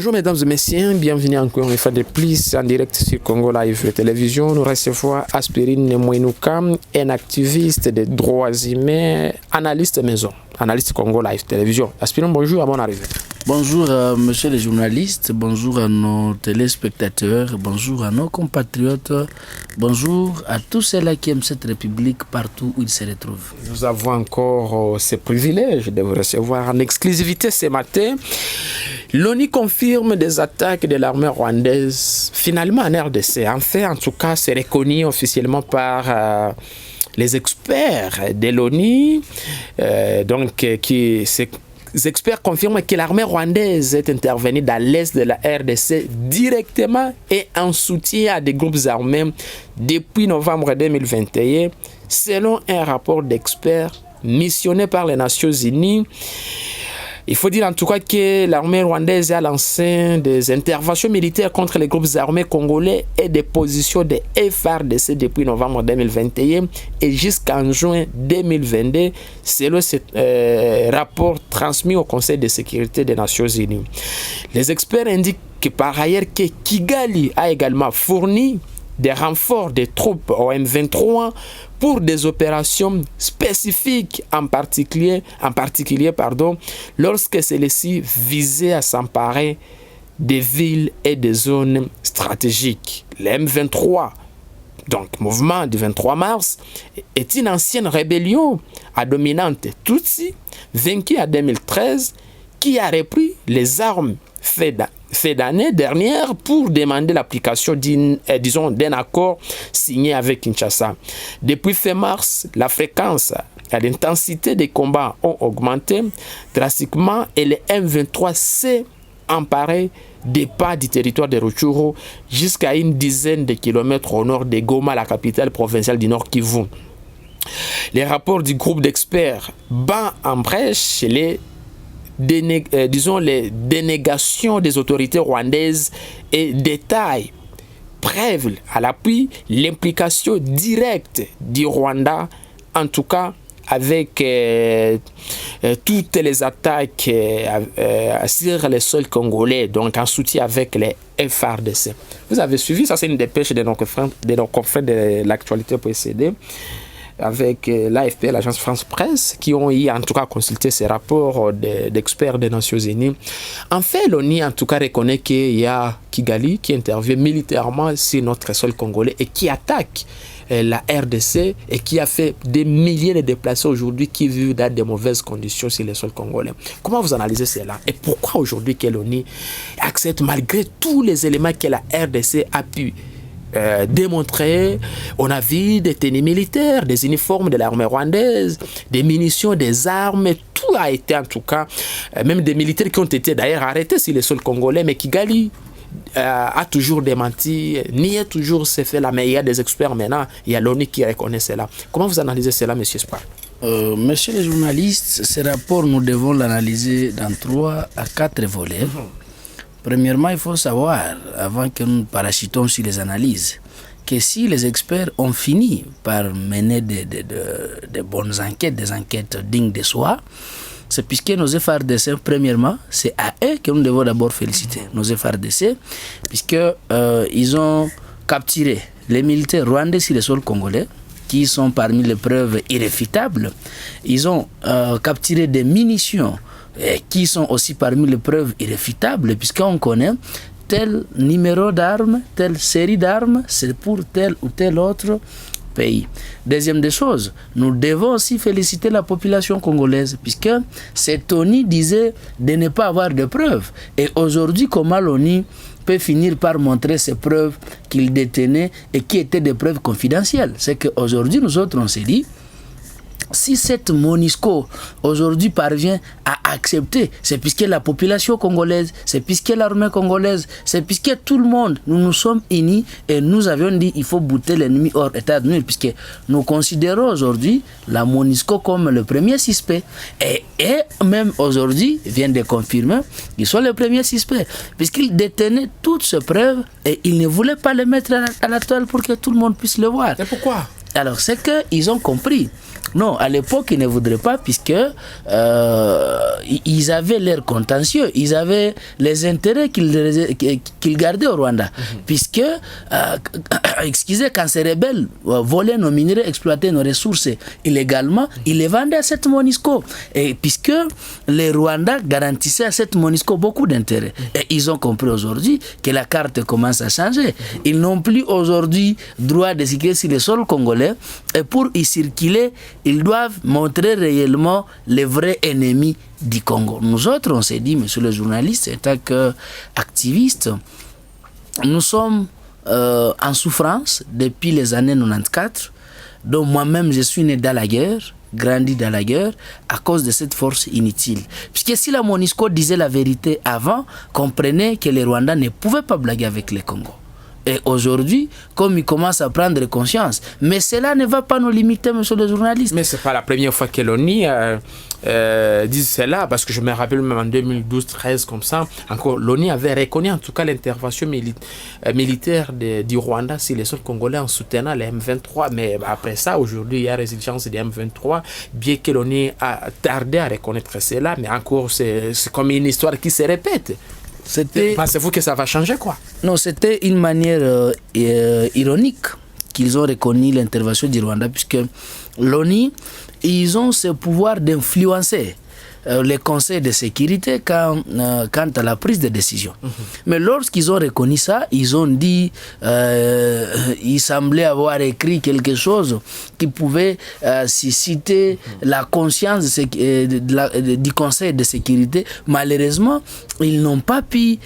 Bonjour mesdames et messieurs, bienvenue encore une fois de plus en direct sur Congo Live Télévision. Nous recevons Aspirine Mouinouka, un activiste des droits humains, analyste maison, analyste Congo Live Télévision. Aspirine, bonjour, à mon arrivée. Bonjour monsieur les journalistes, bonjour à nos téléspectateurs, bonjour à nos compatriotes, bonjour à tous ceux-là qui aiment cette république partout où ils se retrouvent. Nous avons encore ce privilège de vous recevoir en exclusivité ce matin. L'ONU confirme des attaques de l'armée rwandaise, finalement en RDC. En fait, en tout cas, c'est reconnu officiellement par les experts de l'ONU, les experts confirment que l'armée rwandaise est intervenue dans l'est de la RDC directement et en soutien à des groupes armés depuis novembre 2021, selon un rapport d'experts missionné par les Nations Unies. Il faut dire en tout cas que l'armée rwandaise a lancé des interventions militaires contre les groupes armés congolais et des positions de FARDC depuis novembre 2021 et jusqu'en juin 2022, selon ce rapport transmis au Conseil de sécurité des Nations Unies. Les experts indiquent que par ailleurs que Kigali a également fourni des renforts de troupes au M23 pour des opérations spécifiques, en particulier lorsque celles-ci visaient à s'emparer des villes et des zones stratégiques. Le M23, donc mouvement du 23 mars, est une ancienne rébellion à dominante Tutsi, vaincue en 2013, qui a repris les armes fait d'année dernière pour demander l'application d'un accord signé avec Kinshasa. Depuis fin mars, la fréquence et l'intensité des combats ont augmenté drastiquement et le M23 s'est emparé des pas du territoire de Rutshuru jusqu'à une dizaine de kilomètres au nord de Goma, la capitale provinciale du Nord Kivu. Les rapports du groupe d'experts bat en brèche les dénégations des autorités rwandaises et détaillent, preuve à l'appui, l'implication directe du Rwanda, en tout cas avec toutes les attaques sur les sols congolais, donc en soutien avec les FARDC. Vous avez suivi, ça c'est une dépêche de nos confrères de l'actualité précédée, avec l'AFP et l'agence France Presse, qui ont eu en tout cas consulté ces rapports d'experts des Nations Unies. En fait, l'ONU en tout cas reconnaît qu'il y a Kigali qui intervient militairement sur notre sol congolais et qui attaque la RDC et qui a fait des milliers de déplacés aujourd'hui qui vivent dans de mauvaises conditions sur le sol congolais. Comment vous analysez cela et pourquoi aujourd'hui que l'ONU accepte malgré tous les éléments que la RDC a pu démontrer? On a vu des tenues militaires, des uniformes de l'armée rwandaise, des munitions, des armes, tout a été en tout cas, même des militaires qui ont été d'ailleurs arrêtés sur le sol congolais, mais Kigali a toujours démenti, nié toujours ces faits-là, mais il y a des experts maintenant, il y a l'ONU qui reconnaît cela. Comment vous analysez cela, M. Spar? Monsieur les journalistes, ce rapport, nous devons l'analyser dans 3 à 4 volets. Premièrement, il faut savoir, avant que nous parachutons sur les analyses, que si les experts ont fini par mener de bonnes enquêtes, des enquêtes dignes de soi, c'est puisque nos FARDC, premièrement, c'est à eux que nous devons d'abord féliciter. Nos FARDC, puisqu'ils ont capturé les militaires rwandais sur le sol congolais, qui sont parmi les preuves irréfutables. Ils ont capturé des munitions qui sont aussi parmi les preuves irréfutables, puisqu'on connaît tel numéro d'armes, telle série d'armes, c'est pour tel ou tel autre pays. Deuxième des choses, nous devons aussi féliciter la population congolaise, puisque cette ONU disait de ne pas avoir de preuves. Et aujourd'hui, comment l'ONU peut finir par montrer ces preuves qu'il détenait et qui étaient des preuves confidentielles? C'est qu'aujourd'hui, nous autres, on s'est dit, si cette MONUSCO aujourd'hui parvient à accepter, c'est puisque la population congolaise, c'est puisque l'armée congolaise, c'est puisque tout le monde, nous nous sommes unis et nous avions dit il faut bouter l'ennemi hors état de nuire, puisque nous considérons aujourd'hui la MONUSCO comme le premier suspect. Et même aujourd'hui, ils viennent de confirmer qu'ils sont les premiers suspects, puisqu'ils détenaient toutes ces preuves et ils ne voulaient pas les mettre à la toile pour que tout le monde puisse le voir. Et pourquoi? Alors, c'est qu'ils ont compris Non, à l'époque, ils ne voudraient pas puisque ils avaient l'air contentieux, ils avaient les intérêts qu'ils gardaient au Rwanda. Puisque, excusez, quand ces rebelles volaient nos minerais, exploitaient nos ressources illégalement, ils les vendaient à cette MONUSCO. Et puisque les Rwandais garantissaient à cette MONUSCO beaucoup d'intérêts. Et ils ont compris aujourd'hui que la carte commence à changer. Ils n'ont plus aujourd'hui droit de circuler sur le sol congolais. Et pour y circuler, ils doivent montrer réellement les vrais ennemis du Congo. Nous autres, on s'est dit, monsieur le journaliste, en tant qu'activistes, nous sommes en souffrance depuis les années 94. Donc moi-même, je suis né dans la guerre, grandi dans la guerre, à cause de cette force inutile. Puisque si la MONUSCO disait la vérité avant, comprenez que les Rwandais ne pouvaient pas blaguer avec les Congo. Et aujourd'hui, comme ils commencent à prendre conscience, mais cela ne va pas nous limiter, monsieur le journaliste. Mais ce n'est pas la première fois que l'ONU dit cela, parce que je me rappelle même en 2012-13 comme ça, encore l'ONU avait reconnu en tout cas l'intervention militaire du Rwanda sur les sols congolais en soutenant les M23. Mais après ça, aujourd'hui, il y a résilience des M23, bien que l'ONU a tardé à reconnaître cela, mais encore c'est comme une histoire qui se répète. Pensez-vous que ça va changer, quoi? Non, c'était une manière ironique qu'ils ont reconnu l'intervention du Rwanda, puisque l'ONU, ils ont ce pouvoir d'influencer les conseils de sécurité quant à la prise de décision. Mais lorsqu'ils ont reconnu ça, ils ont dit, ils semblaient avoir écrit quelque chose qui pouvait susciter la conscience du conseil de sécurité. Malheureusement, ils n'ont pas pu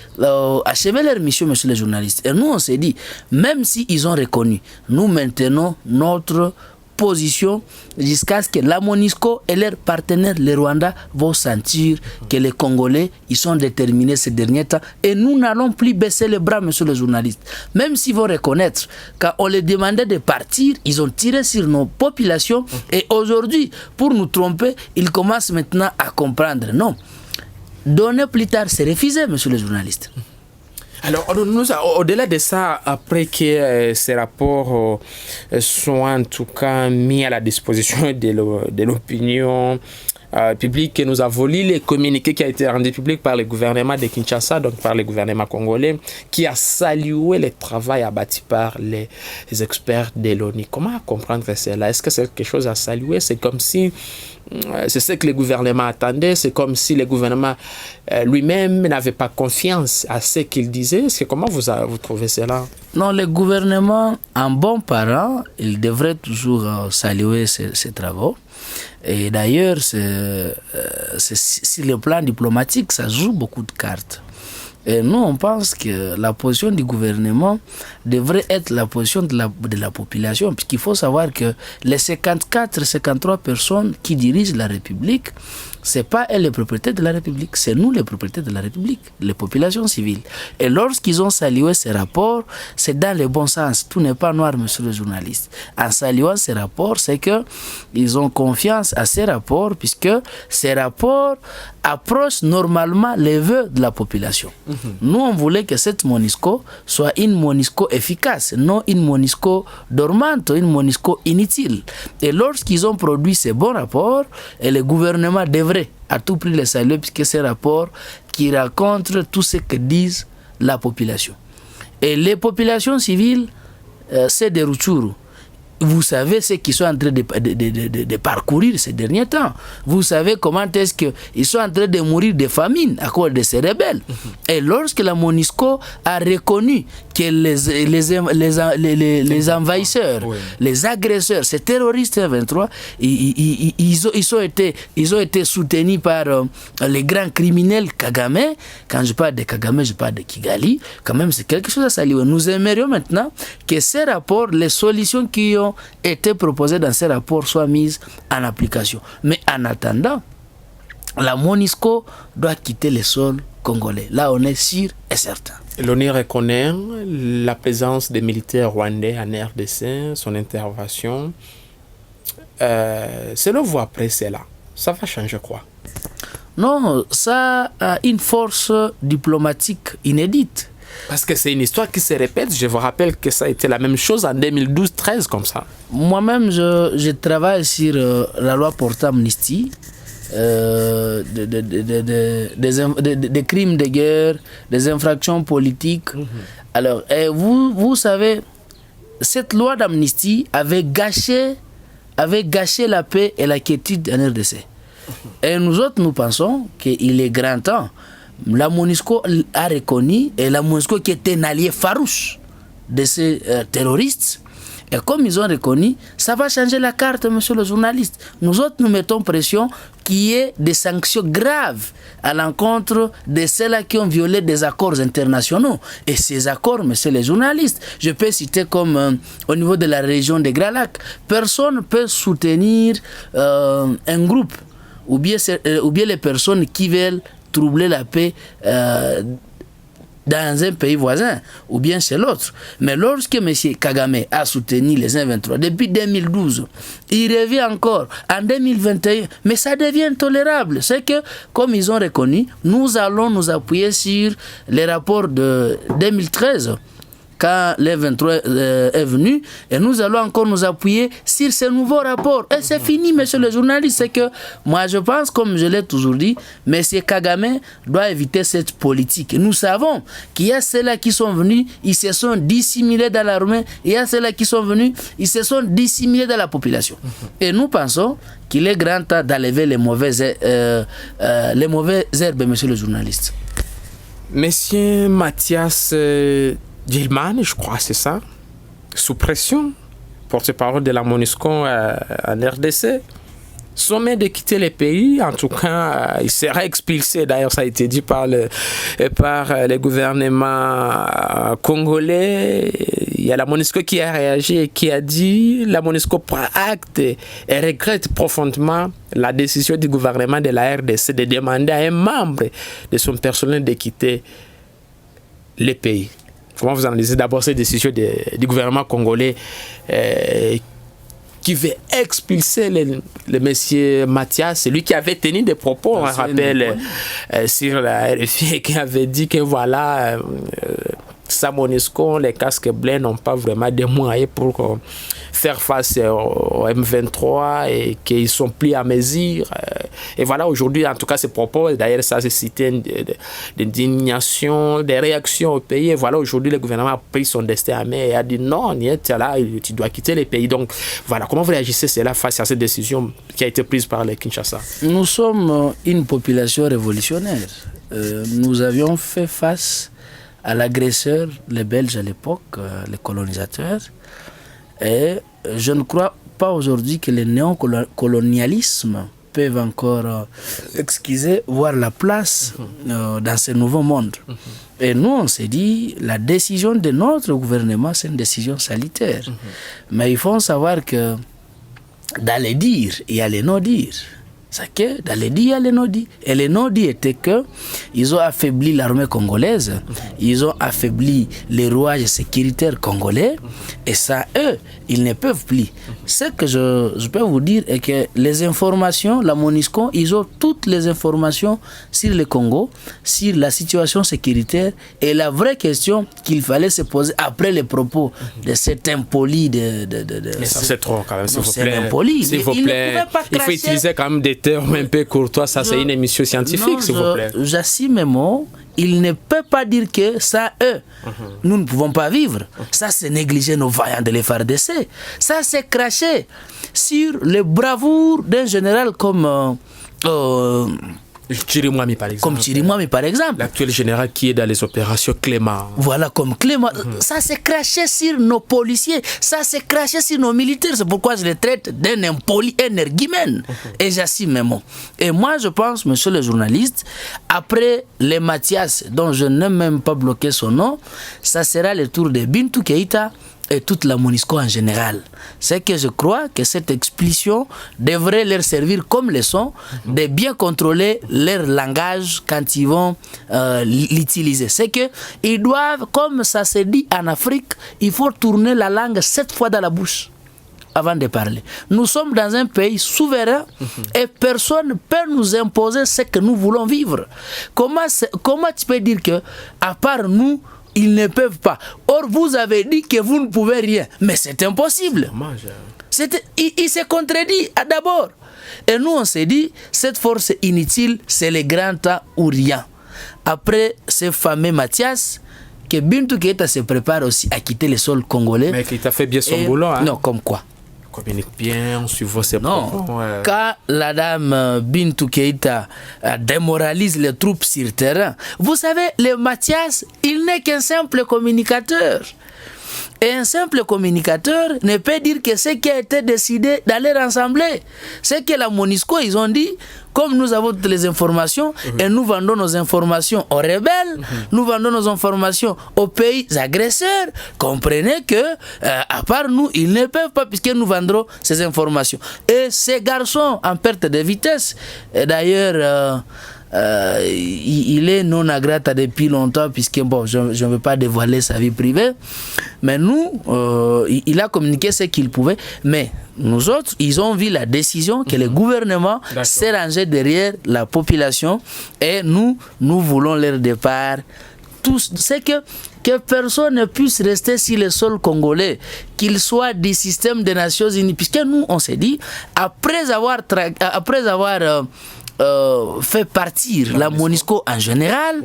achever leur mission, monsieur le journaliste. Et nous, on s'est dit, même s'ils ont reconnu, nous maintenons notre position jusqu'à ce que la MONUSCO et leurs partenaires, les Rwandais, vont sentir que les Congolais, ils sont déterminés ces derniers temps. Et nous n'allons plus baisser les bras, monsieur le journaliste. Même s'ils vont reconnaître, quand on les demandait de partir, ils ont tiré sur nos populations. Et aujourd'hui, pour nous tromper, ils commencent maintenant à comprendre. Non. Donner plus tard, c'est refuser, monsieur le journaliste. Alors, au-delà de ça, après que ces rapports soient en tout cas mis à la disposition de l'opinion publique, que nous avons lu les communiqués qui a été rendu public par le gouvernement de Kinshasa, donc par le gouvernement congolais, qui a salué le travail abattu par les experts de l'ONU. Comment comprendre cela? Est-ce que c'est quelque chose à saluer? C'est comme si c'est ce que le gouvernement attendait, c'est comme si le gouvernement lui-même n'avait pas confiance à ce qu'il disait. Comment vous trouvez cela? Non, le gouvernement, en bon parent, il devrait toujours saluer ces travaux. Et d'ailleurs, sur le plan diplomatique, ça joue beaucoup de cartes. Et nous, on pense que la position du gouvernement devrait être la position de la population, puisqu'il faut savoir que les 54-53 personnes qui dirigent la République, ce n'est pas elles les propriétaires de la République, c'est nous les propriétaires de la République, les populations civiles. Et lorsqu'ils ont salué ces rapports, c'est dans le bon sens. Tout n'est pas noir, monsieur le journaliste. En saluant ces rapports, c'est qu'ils ont confiance à ces rapports, puisque ces rapports approchent normalement les vœux de la population. Nous, on voulait que cette MONUSCO soit une MONUSCO efficace, non une MONUSCO dormante, une MONUSCO inutile. Et lorsqu'ils ont produit ces bons rapports, et le gouvernement devrait à tout prix les saluer, puisque ces rapports qui racontent tout ce que disent la population. Et les populations civiles, c'est des Rutshuru. Vous savez ce qu'ils sont en train de parcourir ces derniers temps. Vous savez comment est-ce qu'ils sont en train de mourir de famine à cause de ces rebelles. Et lorsque la MONUSCO a reconnu que les envahisseurs, les agresseurs, ces terroristes 23, ils ont été soutenus par les grands criminels Kagame. Quand je parle de Kagame, je parle de Kigali. Quand même, c'est quelque chose à saluer. Nous aimerions maintenant que ces rapports, les solutions qui ont été proposées dans ces rapports soient mises en application. Mais en attendant, la MONUSCO doit quitter le sol congolais. Là, on est sûr et certain. L'ONU reconnaît la présence des militaires rwandais en RDC, son intervention. Selon vous, après cela, ça va changer quoi? Non, ça a une force diplomatique inédite. Parce que c'est une histoire qui se répète. Je vous rappelle que ça a été la même chose en 2012-13 comme ça. Moi-même, je travaille sur la loi portant amnistie. Des crimes de guerre, des infractions politiques. Alors, vous savez, cette loi d'amnistie avait gâché la paix et la quiétude en RDC. Et nous autres, nous pensons qu'il est grand temps. La MONUSCO a reconnu, et la MONUSCO qui était un allié farouche de ces terroristes. Et comme ils ont reconnu, ça va changer la carte, monsieur le journaliste. Nous autres, nous mettons pression qu'il y ait des sanctions graves à l'encontre de ceux-là qui ont violé des accords internationaux. Et ces accords, monsieur les journalistes, je peux citer comme au niveau de la région des Grands Lacs, personne ne peut soutenir un groupe ou bien les personnes qui veulent troubler la paix dans un pays voisin ou bien chez l'autre. Mais lorsque M. Kagame a soutenu les M23 depuis 2012, il revient encore en 2021, mais ça devient intolérable. C'est que, comme ils ont reconnu, nous allons nous appuyer sur les rapports de 2013 quand l'M23 est venu, et nous allons encore nous appuyer sur ces nouveaux rapports. Et c'est fini, monsieur le journaliste. C'est que moi, je pense, comme je l'ai toujours dit, M. Kagame doit éviter cette politique. Nous savons qu'il y a ceux-là qui sont venus, ils se sont dissimulés dans l'armée, il y a ceux-là qui sont venus, ils se sont dissimulés dans la population. Et nous pensons qu'il est grand temps d'enlever les mauvaises herbes, monsieur le journaliste. Monsieur Mathias Gilman, je crois, c'est ça, sous pression, porte-parole de la MONUSCO en RDC, sommet de quitter le pays. En tout cas, il sera expulsé. D'ailleurs, ça a été dit par le gouvernement congolais. Il y a la MONUSCO qui a réagi et qui a dit, la MONUSCO prend acte et regrette profondément la décision du gouvernement de la RDC de demander à un membre de son personnel de quitter le pays. Comment vous analysez d'abord cette décision du gouvernement congolais qui veut expulser le monsieur Mathias, celui qui avait tenu des propos, on rappelle, sur la RFI, qui avait dit que voilà, sa MONUSCO, les casques bleus n'ont pas vraiment des moyens pour faire face au M23 et qu'ils sont pris à mesure. Et voilà, aujourd'hui, en tout cas, ces propos, d'ailleurs, ça, c'est cité d'indignation, des réactions au pays. Et voilà, aujourd'hui, le gouvernement a pris son destin à main et a dit non, là, tu dois quitter le pays. Donc, voilà, comment vous réagissez cela face à cette décision qui a été prise par les Kinshasa? Nous sommes une population révolutionnaire. Nous avions fait face à l'agresseur, les Belges à l'époque, les colonisateurs. Et je ne crois pas aujourd'hui que les néocolonialismes peuvent encore, voir la place dans ce nouveau monde. Et nous, on s'est dit, la décision de notre gouvernement, c'est une décision salutaire. Mais il faut savoir que dans les dires, il y a les non-dires. C'est que dans les dits, il y a les non-dits. Et les non-dits étaient qu'ils ont affaibli l'armée congolaise, ils ont affaibli les rouages sécuritaires congolais, et ça, eux, ils ne peuvent plus. Ce que je peux vous dire est que les informations, la MONUSCO, ils ont toutes les informations sur le Congo, sur la situation sécuritaire, et la vraie question qu'il fallait se poser après les propos de cet impoli Mais ça, c'est trop quand même, s'il vous plaît. Impoli. S'il vous plaît, il faut utiliser quand même des termes un peu courtois. Ça, c'est une émission scientifique, s'il vous plaît. J'assume mes mots. Il ne peut pas dire que ça, eux, nous ne pouvons pas vivre. Ça, c'est négliger nos vaillants de l'FARDC. Ça, c'est cracher sur les bravoures d'un général comme Chirimwami, par exemple. Comme Chirimwami, par exemple. L'actuel général qui est dans les opérations Clément. Voilà, comme Clément. Ça, c'est craché sur nos policiers. Ça, c'est craché sur nos militaires. C'est pourquoi je les traite d'un impoli énergumène. Et j'assume mes mots. Et moi, je pense, monsieur le journaliste, après les Mathias, dont je n'ai même pas bloqué son nom, ça sera le tour de Bintou Keïta et toute la MONUSCO en général. C'est que je crois que cette expulsion devrait leur servir comme leçon de bien contrôler leur langage quand ils vont l'utiliser. C'est que ils doivent, comme ça se dit en Afrique, il faut tourner la langue 7 fois dans la bouche avant de parler. Nous sommes dans un pays souverain et personne ne peut nous imposer ce que nous voulons vivre. Comment tu peux dire que, à part nous, ils ne peuvent pas. Or, vous avez dit que vous ne pouvez rien. Mais c'est impossible. Il s'est contredit d'abord. Et nous, on s'est dit, cette force inutile, c'est le grand temps ou rien. Après ce fameux Mathias, que Bintou Keïta se prépare aussi à quitter le sol congolais. Mais Keïta fait bien son boulot. Hein? Non, comme quoi? Communique bien, on suivant ses propos. Quand la dame Bintou Keïta démoralise les troupes sur terrain, vous savez, le Mathias, il n'est qu'un simple communicateur. Et un simple communicateur ne peut dire que ce qui a été décidé d'aller rassembler. C'est que la MONUSCO, ils ont dit, comme nous avons toutes les informations, et nous vendons nos informations aux rebelles, nous vendons nos informations aux pays agresseurs, comprenez que, à part nous, ils ne peuvent pas, puisque nous vendrons ces informations. Et ces garçons en perte de vitesse, d'ailleurs, il est non agrata depuis longtemps, puisque bon, je ne veux pas dévoiler sa vie privée, mais nous, il a communiqué ce qu'il pouvait, mais nous autres, ils ont vu la décision que le gouvernement s'est rangé derrière la population, et nous voulons leur départ. C'est que personne ne puisse rester sur le sol congolais, qu'il soit du système des Nations Unies, puisque nous, on s'est dit, après avoir fait partir la MONUSCO en général,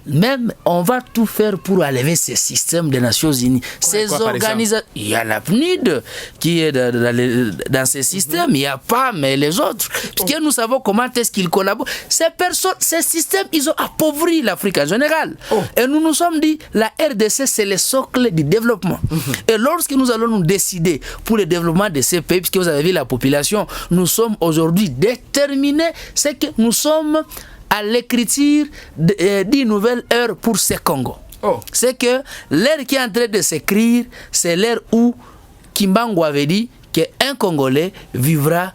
même on va tout faire pour enlever ce système des Nations Unies. Ces organisations, il y a la PNUD qui est dans ce système, il y a pas, mais les autres, puisque nous savons comment est-ce qu'ils collaborent. Ces systèmes, ils ont appauvri l'Afrique en général. Et nous nous sommes dit, la RDC, c'est le socle du développement. Et lorsque nous allons nous décider pour le développement de ces pays, puisque vous avez vu la population, nous sommes aujourd'hui déterminés, c'est que nous sommes à l'écriture d'une nouvelle ère pour ce Congo. C'est que l'ère qui est en train de s'écrire, c'est l'ère où Kimbangu avait dit qu'un Congolais vivra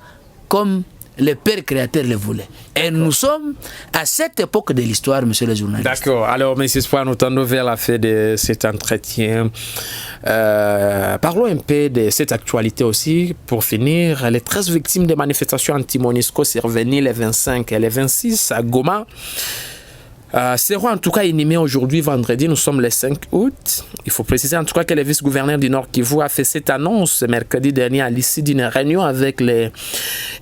comme le Père créateur le voulait. Et nous sommes à cette époque de l'histoire, monsieur le journaliste. D'accord. Alors, monsieur Espoir, nous tendons vers la fin de cet entretien. Parlons un peu de cette actualité aussi. Pour finir, les 13 victimes des manifestations anti-MONUSCO survenues les 25 et les 26 à Goma seront en tout cas inhumés aujourd'hui, vendredi. Nous sommes le 5 août. Il faut préciser en tout cas que le vice-gouverneur du Nord Kivu a fait cette annonce mercredi dernier à l'issue d'une réunion avec les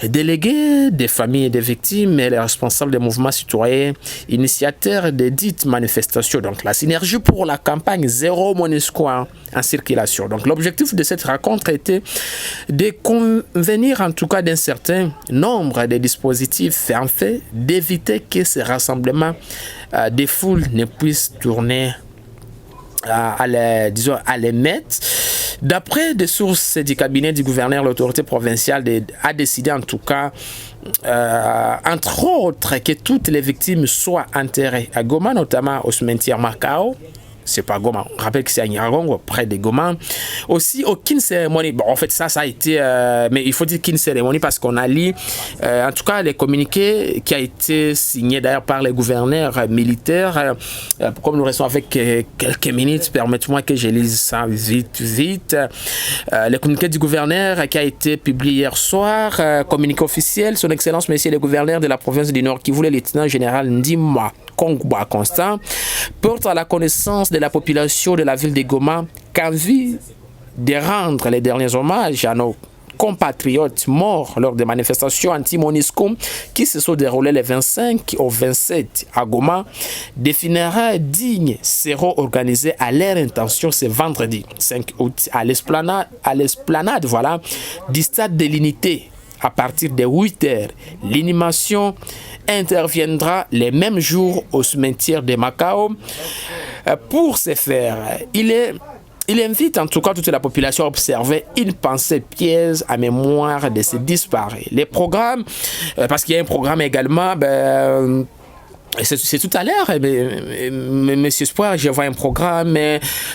délégués des familles et des victimes et les responsables des mouvements citoyens initiateurs des dites manifestations. Donc la synergie pour la campagne Zéro MONUSCO en circulation. Donc l'objectif de cette rencontre était de convenir en tout cas d'un certain nombre de dispositifs en fait d'éviter que ces rassemblements des foules ne puissent tourner à les mettre. D'après des sources du cabinet du gouverneur, l'autorité provinciale a décidé en tout cas, entre autres, que toutes les victimes soient enterrées à Goma, notamment au cimetière Macao. C'est pas Goma, on rappelle que c'est à Nyiragongo, près de Goma. Aussi, aucune cérémonie. Bon, en fait, ça a été. Mais il faut dire qu'une cérémonie parce qu'on a lu, en tout cas, les communiqués qui a été signé d'ailleurs par les gouverneurs militaires. Comme nous restons avec quelques minutes, permettez-moi que je lise ça vite. Le communiqué du gouverneur qui a été publié hier soir, communiqué officiel, Son Excellence, Monsieur le gouverneur de la province du Nord, qui voulait le lieutenant général Ndima Kongba Constant, porte à la connaissance de la population de la ville de Goma qu'en vue de rendre les derniers hommages à nos compatriotes morts lors des manifestations anti-MONUSCO qui se sont déroulées les 25 au 27 à Goma, des funérailles dignes seront organisées à leur intention ce vendredi 5 août à l'esplanade voilà, du stade de l'Unité. À partir de 8 heures, l'inhumation interviendra les mêmes jours au cimetière de Macao. Pour ce faire, il invite en tout cas toute la population à observer une pensée pièce à mémoire de ces disparus. Les programmes, parce qu'il y a un programme également, c'est tout à l'heure, monsieur Espoir, je vois un programme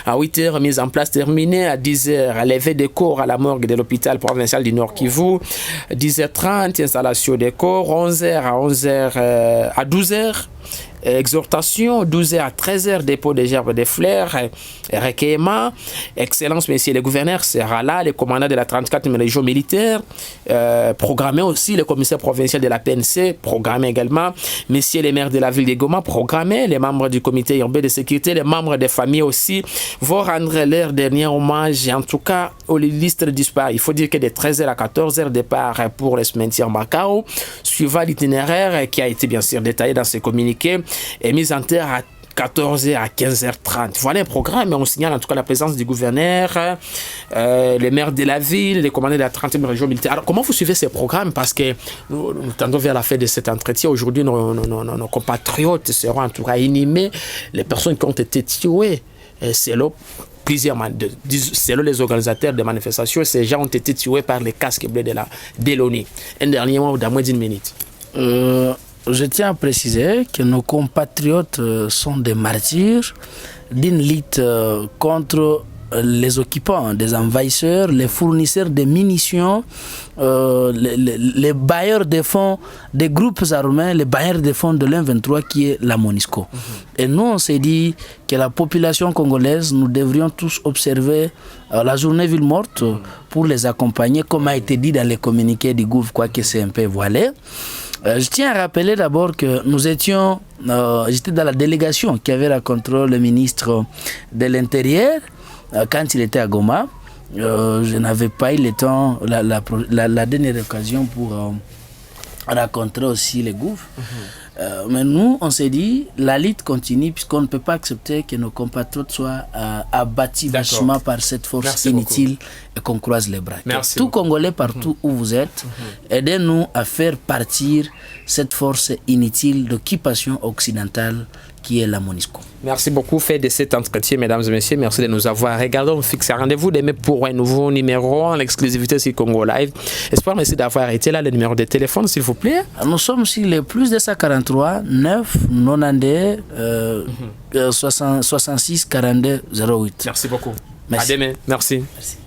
à 8h, mise en place, terminé à 10h, levée des corps à la morgue de l'hôpital provincial du Nord Kivu, 10h30, installation des corps, 11h à 12h, exhortation, 12h à 13h, dépôt des gerbes des fleurs, recueillement. Excellence, messieurs les gouverneurs, sera là, le commandant de la 34e région militaire, programmé aussi, le commissaire provincial de la PNC, programmé également, messieurs les maires de la ville de Goma, programmé, les membres du comité urbain de sécurité, les membres des familles aussi, vont rendre leur dernier hommage, en tout cas, aux listes disparus. Il faut dire que de 13h à 14h, départ pour le cimetière Macao, suivant l'itinéraire qui a été bien sûr détaillé dans ce communiqué, et mis en terre à 14h à 15h30. Voilà un programme, mais on signale en tout cas la présence du gouverneur, les maires de la ville, les commandants de la 30e région militaire. Alors, comment vous suivez ces programmes? Parce que nous tendons vers la fin de cet entretien. Aujourd'hui, nos compatriotes seront en tout cas inhumés. Les personnes qui ont été tuées, selon les organisateurs des manifestations, ces gens ont été tués par les casques bleus de l'ONU. Un dernier mot dans moins d'une minute. Je tiens à préciser que nos compatriotes sont des martyrs d'une lutte contre les occupants, des envahisseurs, les fournisseurs de munitions, les bailleurs de fonds des groupes armés, les bailleurs de fonds de l'M23 qui est la MONUSCO. Et nous, on s'est dit que la population congolaise, nous devrions tous observer la journée ville morte pour les accompagner, comme a été dit dans les communiqués du gouvernement, quoique c'est un peu voilé. Je tiens à rappeler d'abord que nous étions, j'étais dans la délégation qui avait rencontré le ministre de l'Intérieur quand il était à Goma. Je n'avais pas eu le temps, la dernière occasion pour rencontrer aussi les gouvernements. Mais nous, on s'est dit, la lutte continue puisqu'on ne peut pas accepter que nos compatriotes soient abattus vachement par cette force inutile et qu'on croise les bras. Tout Congolais, partout où vous êtes, aidez-nous à faire partir cette force inutile d'occupation occidentale qui est la MONUSCO. Merci beaucoup fait de cet entretien, mesdames et messieurs. Merci de nous avoir regardé. On fixe un rendez-vous demain pour un nouveau numéro en exclusivité sur Congo Live. Espoir, merci d'avoir été là. Le numéro de téléphone, s'il vous plaît. Nous sommes sur le plus 243 9 92 66 42 08. Merci beaucoup. Merci. À demain. Merci. Merci.